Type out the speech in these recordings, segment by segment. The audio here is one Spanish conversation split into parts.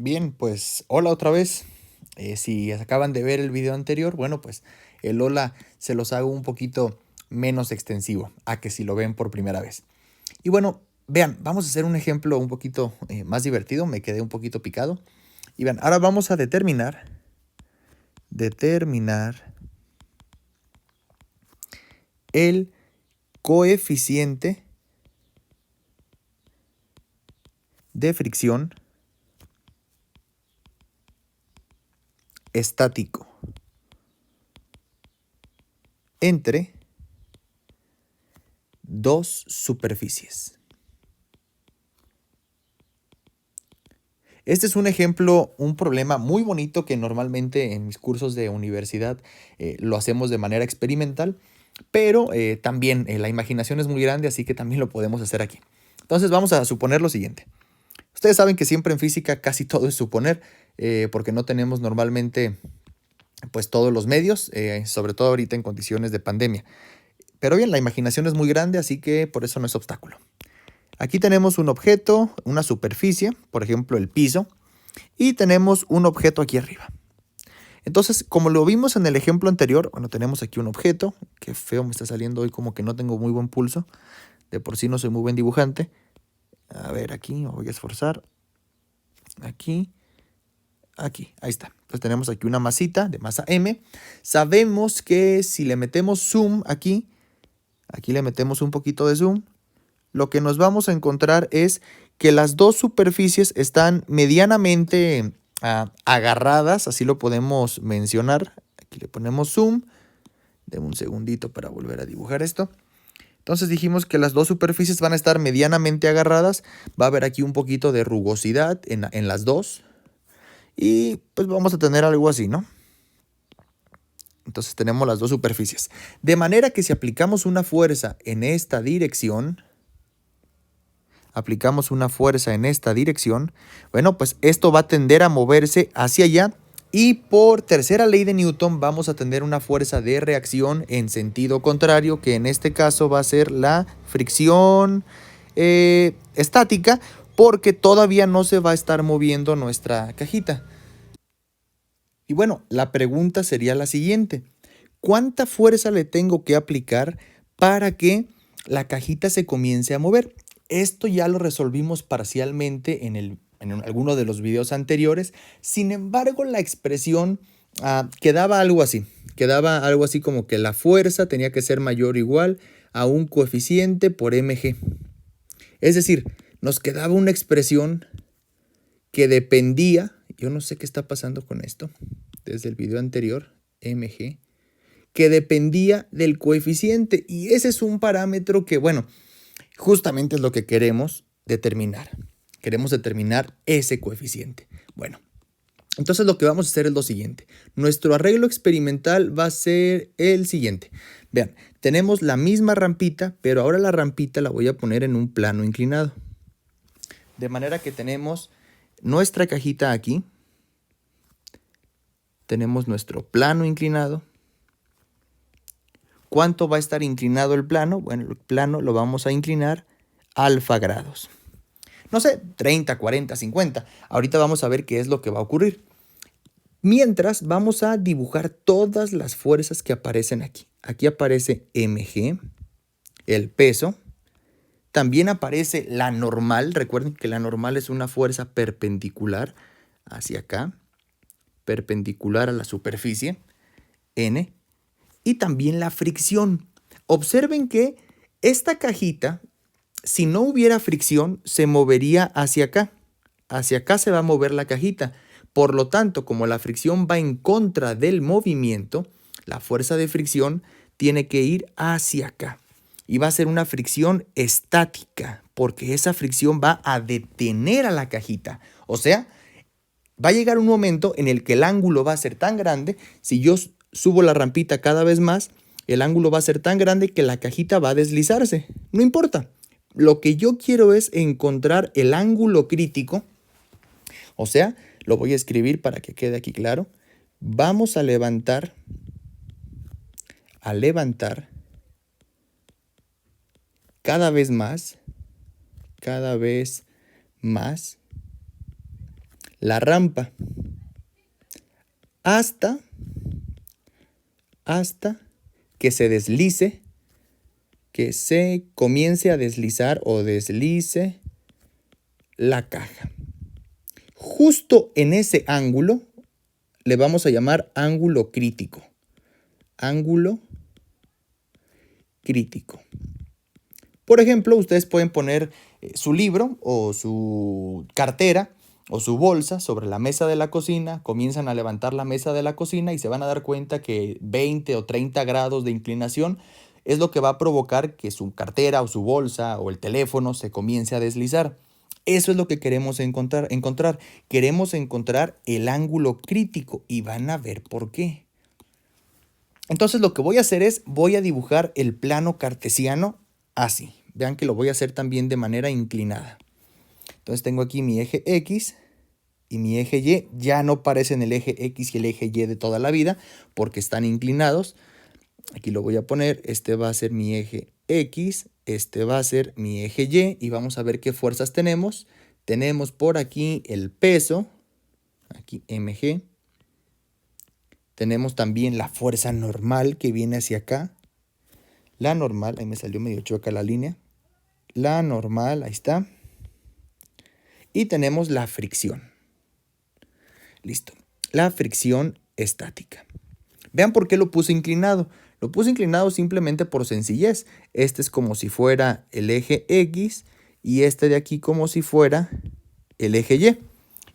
Bien, pues hola otra vez. Si acaban de ver el video anterior, bueno, pues el hola se los hago un poquito menos extensivo a que si lo ven por primera vez. Y bueno, vean, vamos a hacer un ejemplo un poquito más divertido. Me quedé un poquito picado. Y vean, ahora vamos a determinar el coeficiente de fricción estático entre dos superficies. Este es un ejemplo, un problema muy bonito que normalmente en mis cursos de universidad lo hacemos de manera experimental, pero también la imaginación es muy grande, así que también lo podemos hacer aquí. Entonces vamos a suponer lo siguiente. Ustedes saben que siempre en física casi todo es suponer, porque no tenemos normalmente pues todos los medios, sobre todo ahorita en condiciones de pandemia. Pero bien, la imaginación es muy grande, así que por eso no es obstáculo. Aquí tenemos un objeto, una superficie, por ejemplo el piso, y tenemos un objeto aquí arriba. Entonces, como lo vimos en el ejemplo anterior, bueno, tenemos aquí un objeto, que feo me está saliendo hoy, como que no tengo muy buen pulso, de por sí no soy muy buen dibujante. A ver, aquí me voy a esforzar, aquí, ahí está. Entonces tenemos aquí una masita de masa M. Sabemos que si le metemos zoom aquí le metemos un poquito de zoom, lo que nos vamos a encontrar es que las dos superficies están medianamente agarradas, así lo podemos mencionar. Aquí le ponemos zoom. Deme un segundito para volver a dibujar esto. Entonces dijimos que las dos superficies van a estar medianamente agarradas. Va a haber aquí un poquito de rugosidad en las dos. Y pues vamos a tener algo así, ¿no? Entonces tenemos las dos superficies. De manera que si aplicamos una fuerza en esta dirección, bueno, pues esto va a tender a moverse hacia allá y por tercera ley de Newton vamos a tener una fuerza de reacción en sentido contrario, que en este caso va a ser la fricción estática, porque todavía no se va a estar moviendo nuestra cajita. Y bueno, la pregunta sería la siguiente: ¿cuánta fuerza le tengo que aplicar para que la cajita se comience a mover? Esto ya lo resolvimos parcialmente en alguno de los videos anteriores. Sin embargo, la expresión quedaba algo así. Quedaba algo así como que la fuerza tenía que ser mayor o igual a un coeficiente por mg. Es decir, nos quedaba una expresión que dependía, yo no sé qué está pasando con esto, desde el video anterior, mg, que dependía del coeficiente. Y ese es un parámetro que, bueno, justamente es lo que queremos determinar. Queremos determinar ese coeficiente. Bueno, entonces lo que vamos a hacer es lo siguiente. Nuestro arreglo experimental va a ser el siguiente. Vean, tenemos la misma rampita, pero ahora la rampita la voy a poner en un plano inclinado. De manera que tenemos nuestra cajita aquí. Tenemos nuestro plano inclinado. ¿Cuánto va a estar inclinado el plano? Bueno, el plano lo vamos a inclinar alfa grados. No sé, 30, 40, 50. Ahorita vamos a ver qué es lo que va a ocurrir. Mientras, vamos a dibujar todas las fuerzas que aparecen aquí. Aquí aparece mg, el peso. También aparece la normal. Recuerden que la normal es una fuerza perpendicular hacia acá, perpendicular a la superficie, n. Y también la fricción. Observen que esta cajita, si no hubiera fricción, se movería hacia acá. Hacia acá se va a mover la cajita. Por lo tanto, como la fricción va en contra del movimiento, la fuerza de fricción tiene que ir hacia acá. Y va a ser una fricción estática, porque esa fricción va a detener a la cajita. O sea, va a llegar un momento en el que el ángulo va a ser tan grande, si yo subo la rampita cada vez más, el ángulo va a ser tan grande que la cajita va a deslizarse. No importa. Lo que yo quiero es encontrar el ángulo crítico. O sea, lo voy a escribir para que quede aquí claro. Vamos a levantar cada vez más la rampa hasta que se deslice, que se comience a deslizar o deslice la caja. Justo en ese ángulo le vamos a llamar ángulo crítico. Ángulo crítico. Por ejemplo, ustedes pueden poner su libro o su cartera o su bolsa sobre la mesa de la cocina, comienzan a levantar la mesa de la cocina y se van a dar cuenta que 20 o 30 grados de inclinación es lo que va a provocar que su cartera o su bolsa o el teléfono se comience a deslizar. Eso es lo que queremos encontrar. Queremos encontrar el ángulo crítico y van a ver por qué. Entonces lo que voy a hacer es, voy a dibujar el plano cartesiano así. Vean que lo voy a hacer también de manera inclinada. Entonces tengo aquí mi eje X y mi eje Y. Ya no parecen el eje X y el eje Y de toda la vida porque están inclinados. Aquí lo voy a poner. Este va a ser mi eje X. Este va a ser mi eje Y. Y vamos a ver qué fuerzas tenemos. Tenemos por aquí el peso. Aquí mg. Tenemos también la fuerza normal que viene hacia acá. La normal, ahí me salió medio chueca la línea. La normal, ahí está. Y tenemos la fricción. Listo. La fricción estática. Vean por qué lo puse inclinado. Lo puse inclinado simplemente por sencillez. Este es como si fuera el eje X y este de aquí como si fuera el eje Y.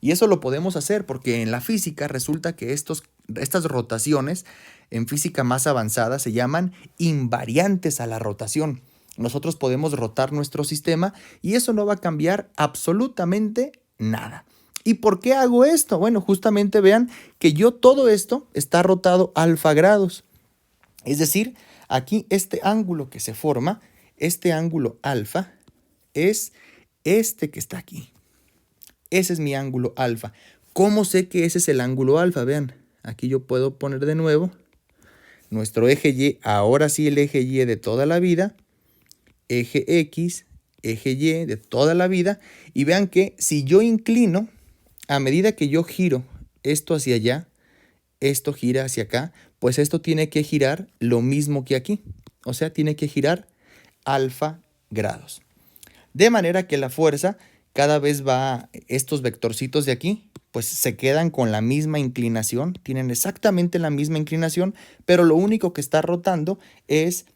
Y eso lo podemos hacer porque en la física resulta que estas rotaciones en física más avanzada se llaman invariantes a la rotación. Nosotros podemos rotar nuestro sistema y eso no va a cambiar absolutamente nada. ¿Y por qué hago esto? Bueno, justamente vean que todo esto está rotado alfa grados. Es decir, aquí este ángulo que se forma, este ángulo alfa, es este que está aquí. Ese es mi ángulo alfa. ¿Cómo sé que ese es el ángulo alfa? Vean, aquí yo puedo poner de nuevo nuestro eje Y, ahora sí el eje Y de toda la vida, eje X, eje Y de toda la vida, y vean que si yo inclino, a medida que yo giro esto hacia allá, esto gira hacia acá, pues esto tiene que girar lo mismo que aquí, o sea, tiene que girar alfa grados. De manera que la fuerza cada vez va, estos vectorcitos de aquí, pues se quedan con la misma inclinación, tienen exactamente la misma inclinación, pero lo único que está rotando es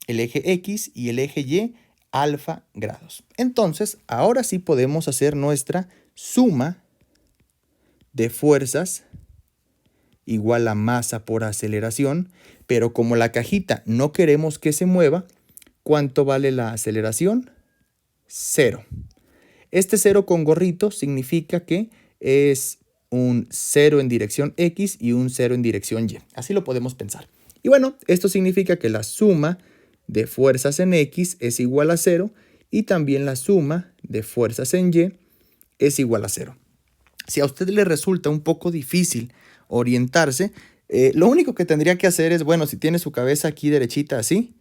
el eje X y el eje Y alfa grados. Entonces, ahora sí podemos hacer nuestra suma de fuerzas igual a masa por aceleración, pero como la cajita no queremos que se mueva, ¿cuánto vale la aceleración? 0. Este 0 con gorrito significa que es un 0 en dirección X y un 0 en dirección Y. Así lo podemos pensar. Y bueno, esto significa que la suma de fuerzas en X es igual a 0 y también la suma de fuerzas en Y es igual a 0. Si a usted le resulta un poco difícil orientarse, lo único que tendría que hacer es, bueno, si tiene su cabeza aquí derechita así,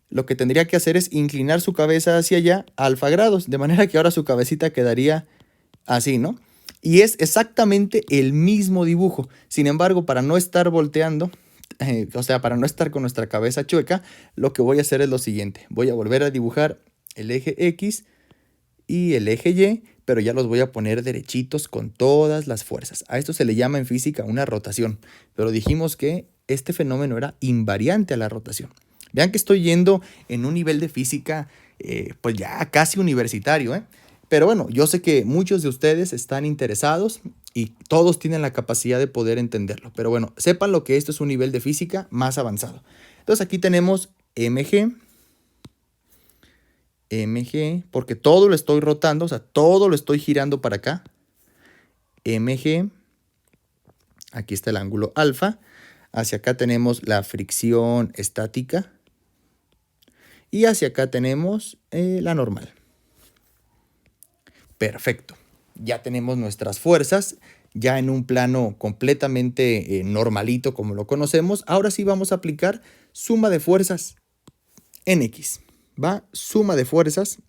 lo que tendría que hacer es inclinar su cabeza hacia allá a alfa grados, de manera que ahora su cabecita quedaría así, ¿no? Y es exactamente el mismo dibujo. Sin embargo, para no estar volteando, o sea, para no estar con nuestra cabeza chueca, lo que voy a hacer es lo siguiente. Voy a volver a dibujar el eje X y el eje Y, pero ya los voy a poner derechitos con todas las fuerzas. A esto se le llama en física una rotación, pero dijimos que este fenómeno era invariante a la rotación. Vean que estoy yendo en un nivel de física pues ya casi universitario, ¿eh? Pero bueno, yo sé que muchos de ustedes están interesados y todos tienen la capacidad de poder entenderlo. Pero bueno, sepan lo que esto es un nivel de física más avanzado. Entonces aquí tenemos mg, porque todo lo estoy rotando, o sea, todo lo estoy girando para acá. mg, aquí está el ángulo alfa. Hacia acá tenemos la fricción estática. Y hacia acá tenemos la normal. Perfecto. Ya tenemos nuestras fuerzas, ya en un plano completamente normalito como lo conocemos. Ahora sí vamos a aplicar suma de fuerzas en X. ¿Va? Suma de fuerzas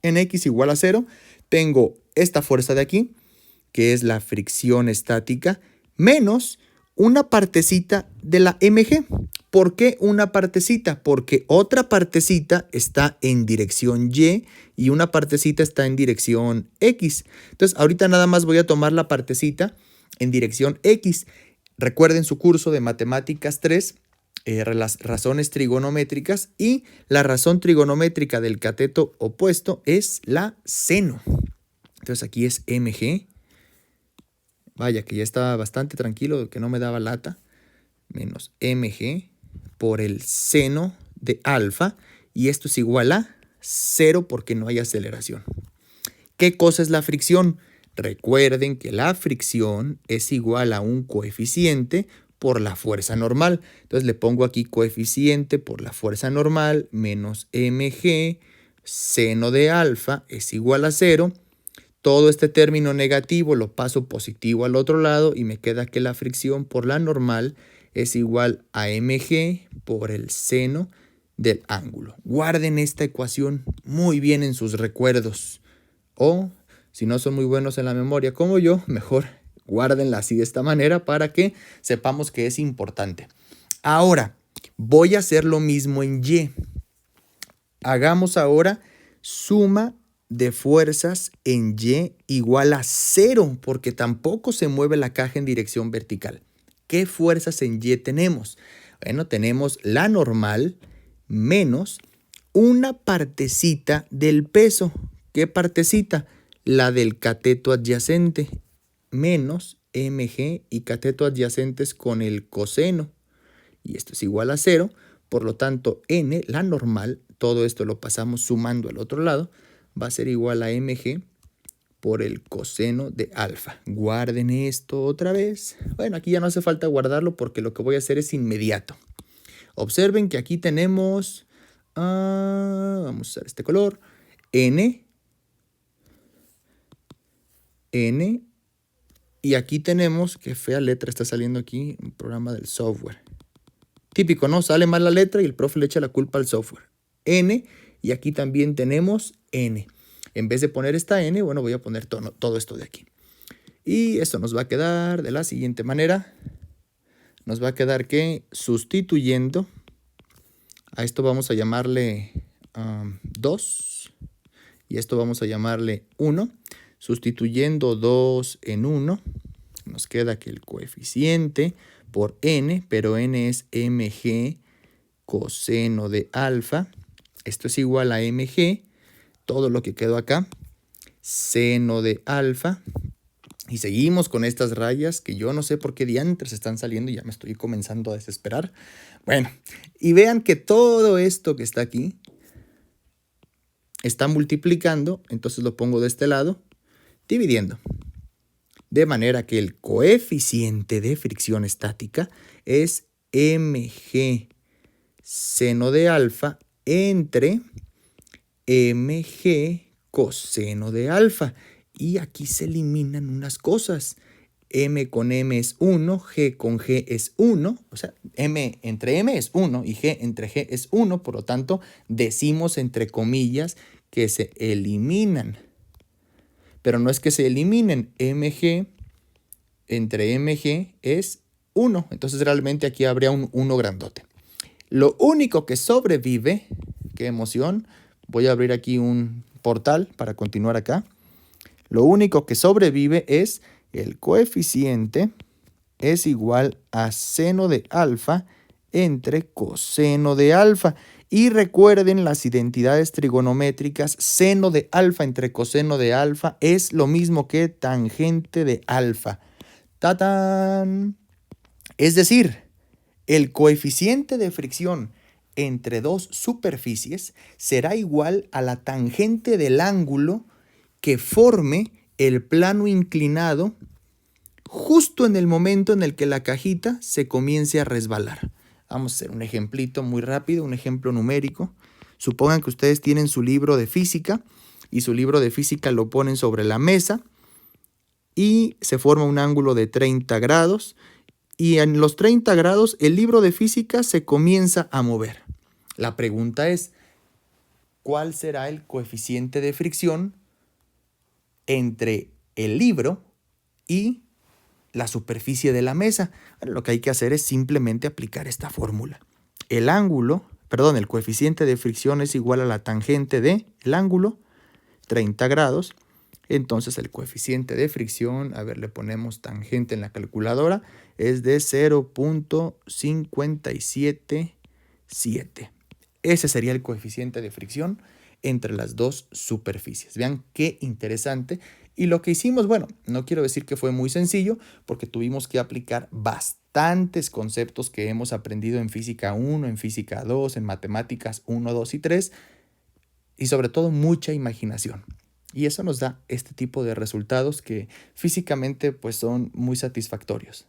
en X igual a 0. Tengo esta fuerza de aquí que es la fricción estática, menos una partecita de la mg. ¿Por qué una partecita? Porque otra partecita está en dirección y una partecita está en dirección x. Entonces, ahorita nada más voy a tomar la partecita en dirección x. Recuerden su curso de Matemáticas 3, las razones trigonométricas, y la razón trigonométrica del cateto opuesto es la seno. Entonces aquí es mg. Vaya, que ya estaba bastante tranquilo, que no me daba lata. Menos mg por el seno de alfa. Y esto es igual a 0 porque no hay aceleración. ¿Qué cosa es la fricción? Recuerden que la fricción es igual a un coeficiente por la fuerza normal. Entonces le pongo aquí coeficiente por la fuerza normal menos mg seno de alfa es igual a 0. Todo este término negativo lo paso positivo al otro lado y me queda que la fricción por la normal es igual a mg por el seno del ángulo. Guarden esta ecuación muy bien en sus recuerdos. O si no son muy buenos en la memoria como yo, mejor guárdenla así de esta manera para que sepamos que es importante. Ahora, voy a hacer lo mismo en y. Hagamos ahora suma de fuerzas en y igual a 0, porque tampoco se mueve la caja en dirección vertical. ¿Qué fuerzas en y tenemos? Bueno, tenemos la normal menos una partecita del peso. ¿Qué partecita? La del cateto adyacente, menos mg, y cateto adyacentes con el coseno. Y esto es igual a 0. Por lo tanto, n, la normal, todo esto lo pasamos sumando al otro lado, va a ser igual a mg por el coseno de alfa. Guarden esto otra vez. Bueno, aquí ya no hace falta guardarlo porque lo que voy a hacer es inmediato. Observen que aquí tenemos, vamos a usar este color, n, y aquí tenemos, qué fea letra está saliendo aquí, un programa del software. Típico, ¿no? Sale mal la letra y el profe le echa la culpa al software. N, y aquí también tenemos n. En vez de poner esta n, bueno, voy a poner todo esto de aquí. Y esto nos va a quedar de la siguiente manera. Nos va a quedar que sustituyendo, a esto vamos a llamarle 2, y esto vamos a llamarle 1. Sustituyendo 2 en 1, nos queda que el coeficiente por n, pero n es mg coseno de alfa. Esto es igual a mg, todo lo que quedó acá, seno de alfa. Y seguimos con estas rayas que yo no sé por qué diantres están saliendo y ya me estoy comenzando a desesperar. Bueno, y vean que todo esto que está aquí está multiplicando, entonces lo pongo de este lado, dividiendo. De manera que el coeficiente de fricción estática es mg seno de alfa entre mg coseno de alfa. Y aquí se eliminan unas cosas. M con M es 1, G con G es 1. O sea, M entre M es 1 y G entre G es 1. Por lo tanto, decimos entre comillas que se eliminan. Pero no es que se eliminen. mg entre mg es 1. Entonces realmente aquí habría un 1 grandote. Lo único que sobrevive, qué emoción, voy a abrir aquí un portal para continuar acá. Lo único que sobrevive es el coeficiente es igual a seno de alfa entre coseno de alfa. Y recuerden las identidades trigonométricas, seno de alfa entre coseno de alfa es lo mismo que tangente de alfa. ¡Tatán! Es decir, el coeficiente de fricción entre dos superficies será igual a la tangente del ángulo que forme el plano inclinado justo en el momento en el que la cajita se comience a resbalar. Vamos a hacer un ejemplito muy rápido, un ejemplo numérico. Supongan que ustedes tienen su libro de física y su libro de física lo ponen sobre la mesa y se forma un ángulo de 30 grados y en los 30 grados el libro de física se comienza a mover. La pregunta es, ¿cuál será el coeficiente de fricción entre el libro y la superficie de la mesa. Bueno, lo que hay que hacer es simplemente aplicar esta fórmula. El coeficiente de fricción es igual a la tangente del ángulo, 30 grados. Entonces el coeficiente de fricción, a ver, le ponemos tangente en la calculadora, es de 0.577. Ese sería el coeficiente de fricción entre las dos superficies. Vean qué interesante. Y lo que hicimos, bueno, no quiero decir que fue muy sencillo, porque tuvimos que aplicar bastantes conceptos que hemos aprendido en física 1, en física 2, en matemáticas 1, 2 y 3, y sobre todo mucha imaginación. Y eso nos da este tipo de resultados que físicamente pues son muy satisfactorios.